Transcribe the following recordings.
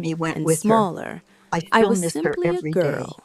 me went and with her. smaller. I I still was miss her simply a every day. girl.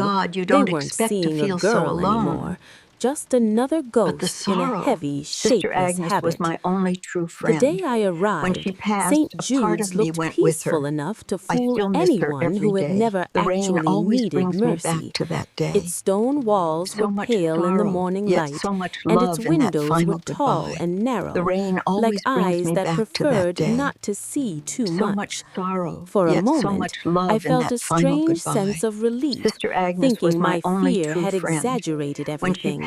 God, you they don't weren't expect to seeing a feel so girl alone. anymore, just another But the ghost in a sorrow. heavy, Sister shapeless Agnes was habit. my only true The day friend. I When she arrived, passed, St. a part of Jude's me looked went with peaceful her. enough to I fool still miss her anyone every who had day. never The rain actually always needed brings me back mercy. to that Its day. stone walls were So much pale in the sorrow, morning yet light, so much and its love in that windows were final tall goodbye. and The narrow, rain like always brings eyes me that back to that preferred day. not to see too So much much. sorrow, For a yet so moment, much I love in felt a that final strange goodbye. sense of relief, Sister Agnes was thinking my my only fear true had friend. exaggerated When she everything.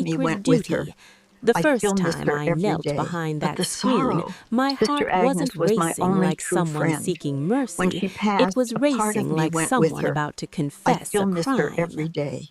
me sacred went with her. duty. The I still first miss time her I every knelt day. behind But that the screen, sorrow. my Sister heart Agnes wasn't was my racing only like true someone friend. seeking When mercy. she It passed, was a part of racing me like went with someone her. about to I confess still a miss her crime. every day.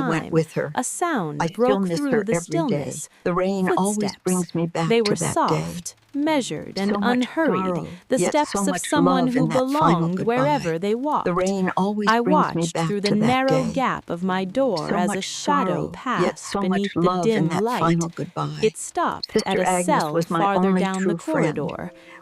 Mommy went time, with her. a sound I still broke miss through her the every day. stillness. The rain always Footsteps. brings me back They to were that soft, day. measured, and So much unhurried, sorrow, the yet steps so of much someone love who in that final belonged goodbye. wherever they walked. The rain always I brings me watched back through the to that narrow day. gap of my door So as a much shadow sorrow, yet passed so much beneath the love in dim that light. final goodbye. It stopped at Sister a Agnes cell was my farther only down the true friend. corridor,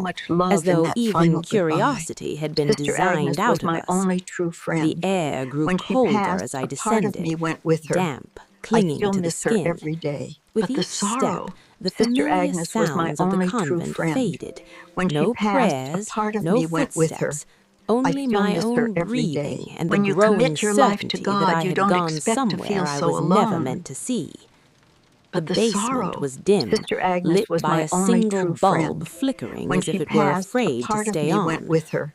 much love as in though that even final goodbye. curiosity had been Sister Agnes designed out was of my us. only true friend. The air grew When she colder passed, as I a part of me descended, went with her. damp, I clinging still to the miss her skin. every day. With But the each step, sorrow, the Sister familiar Agnes was my sounds of the only true convent friend. faded. When she No passed, a prayers, part of no me went with her. footsteps, I only still my miss her own every breathing day. and the When you growing commit your life to certainty that I God, you had don't gone expect to somewhere feel I so was never alone. meant to see. The But the basement sorrow, was dim, Sister Agnes lit was by my a only single true bulb friend. flickering When as if she it were passed, a afraid to part of stay me went on. with her.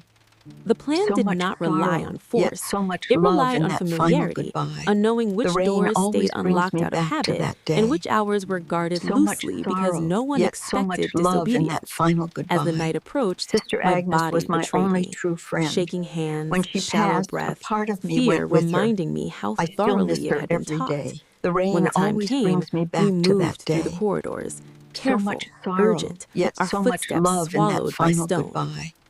goodbye. The plan So did much not rely sorrow, on yet force. so much It love relied in on that final familiarity, goodbye. on knowing which The rain doors always stayed brings unlocked me out of back to habit that day. and which hours were guarded So much loosely because sorrow, no one yet so much expected love in that disobedience. final As the goodbye. night approached, Sister my Agnes body was my betrayed only me. true friend. Shaking When hands, she shallow passed, a breath, part of me fear went with her. reminding me how I still miss thoroughly it her had been every taught. day. The When rain the time always came, brings me we back to that moved through the day. corridors, So careful, much sorrow, urgent, yet our so much footsteps love in that swallowed by final stone. goodbye.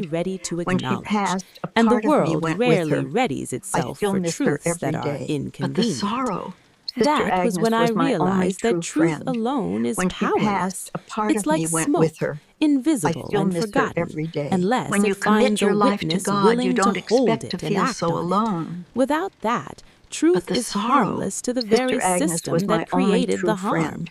friend. ready to When she acknowledge, passed, a and the part of me world went with rarely her. readies I itself still for miss her truths every that are day. But the inconvenient. sorrow. Sister That was Agnes when I was my only realized true that truth friend. alone is When she passed, powerless. a part It's of me like went with smoke, her. I invisible still and miss her forgotten, every day. unless When it you commit finds a your life to witness God, you willing to don't hold expect to it and feel act so on it. alone. Without that, But truth the is sorrow. harmless to the Sister very Agnes system was my that only created true the harm. friend.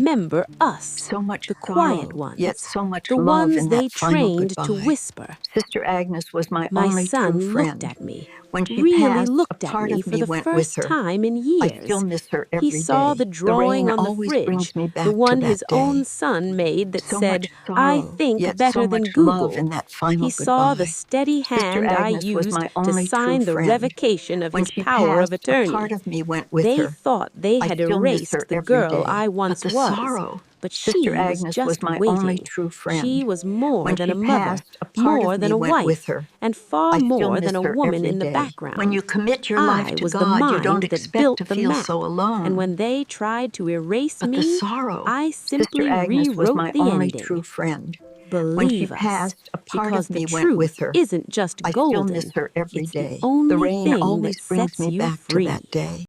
remember us, So much the sorrow, quiet ones, yet so much the love ones in they that final trained to goodbye. whisper. Sister Agnes was my My only son true looked friend. at me, When she really passed, a looked at part me of for me the went with first her. time in I still years. miss her He every saw day. the The drawing rain on the always fridge, brings me the back to one that his own day. son made that So said, much I sorrow, think yet better so than much love Google. in that final He saw the goodbye. steady Sister hand I Agnes was used my to only true sign the friend. revocation of When his she power of passed, a part attorney. of me went with They her. thought they I had still miss her erased the every girl day. I But once the was. sorrow, But Sister she was Agnes was just my only waiting. true She friend. was more When than she a mother, passed, a part more of than me a went with wife, her. and far I still more miss than a her woman every in the day. When you background. commit your life I to was the God, you don't mind that expect built to the feel map, so and alone. when they tried to erase But the me, sorrow, I Sister simply Agnes was rewrote my the only ending. true friend. When she Believe us, passed, a part because of the me went with truth her. isn't just I still miss golden, her every it's the day. The only rain thing that always brings sets me you back to free. that day.